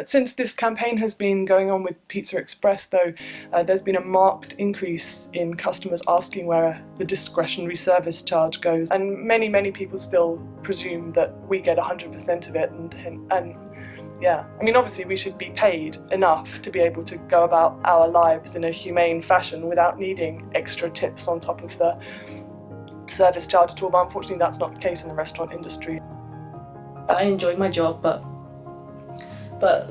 Since this campaign has been going on with Pizza Express, though, there's been a marked increase in customers asking where the discretionary service charge goes, and many people still presume that we get 100% of it, and yeah, I mean, obviously we should be paid enough to be able to go about our lives in a humane fashion without needing extra tips on top of the service charge at all, but unfortunately that's not the case in the restaurant industry. I enjoy my job, but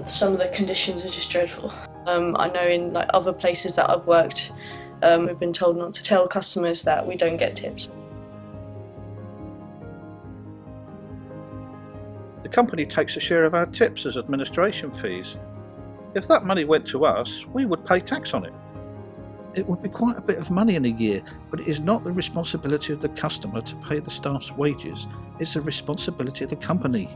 some of the conditions are just dreadful. I know in other places that I've worked, we've been told not to tell customers that we don't get tips. The company takes a share of our tips as administration fees. If that money went to us, we would pay tax on it. It would be quite a bit of money in a year, but it is not the responsibility of the customer to pay the staff's wages. It's the responsibility of the company.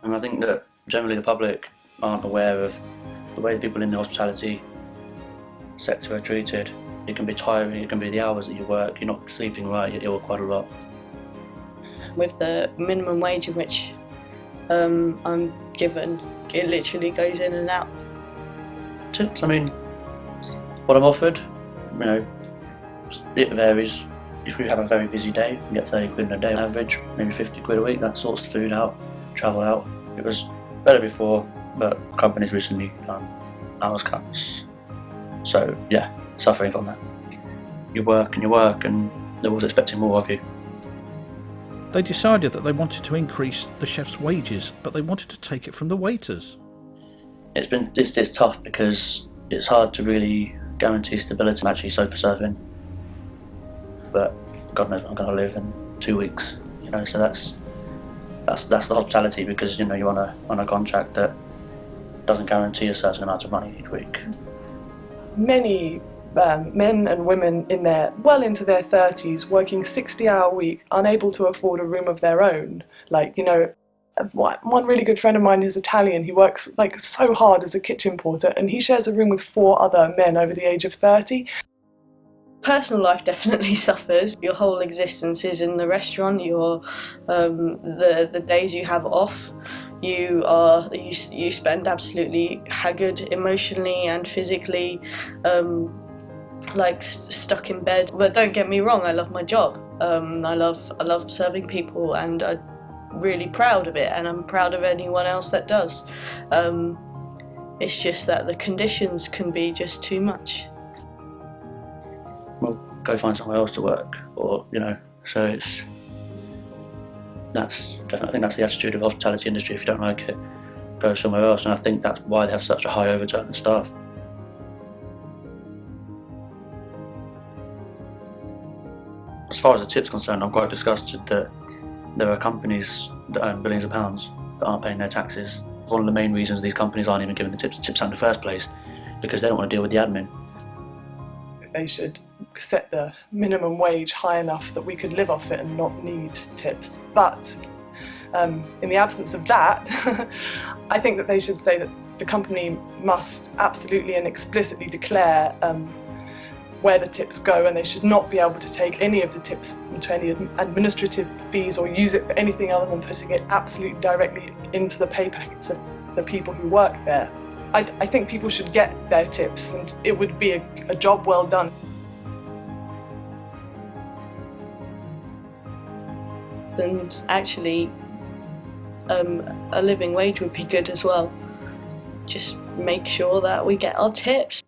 And I think that generally the public aren't aware of the way people in the hospitality sector are treated. It can be tiring, it can be the hours that you work, you're not sleeping right, you're ill quite a lot. With the minimum wage in which I'm given, it literally goes in and out. Tips, I mean, what I'm offered, you know, it varies. If we have a very busy day, we get 30 quid in a day on average, maybe 50 quid a week. That sorts food out, travel out. It was better before, but companies recently done hours cuts. So yeah, suffering from that. You work, and they're always expecting more of you. They decided that they wanted to increase the chef's wages, but they wanted to take it from the waiters. It's tough because it's hard to really guarantee stability. I'm actually sofa surfing, but God knows what I'm going to live in 2 weeks. You know, so that's the hospitality, because you know you're on a contract that doesn't guarantee a certain amount of money each week. Many men and women well into their 30s, working 60-hour week, unable to afford a room of their own. Like, you know, one really good friend of mine is Italian. He works like so hard as a kitchen porter, and he shares a room with 4 other men over the age of 30. Personal life definitely suffers. Your whole existence is in the restaurant. The days you have off, you spend absolutely haggard emotionally and physically, stuck in bed. But don't get me wrong, I love my job. I love serving people, and I'm really proud of it, and I'm proud of anyone else that does. It's just that the conditions can be just too much. Well, go find somewhere else to work, or you know. So I think that's the attitude of the hospitality industry. If you don't like it, go somewhere else. And I think that's why they have such a high overturn in staff. As far as the tips concerned, I'm quite disgusted that there are companies that earn billions of pounds that aren't paying their taxes. One of the main reasons these companies aren't even giving the tips out in the first place, because they don't want to deal with the admin. They should set the minimum wage high enough that we could live off it and not need tips. But in the absence of that, I think that they should say that the company must absolutely and explicitly declare where the tips go, and they should not be able to take any of the tips into any administrative fees or use it for anything other than putting it absolutely directly into the pay packets of the people who work there. I think people should get their tips, and it would be a job well done. And actually, a living wage would be good as well. Just make sure that we get our tips.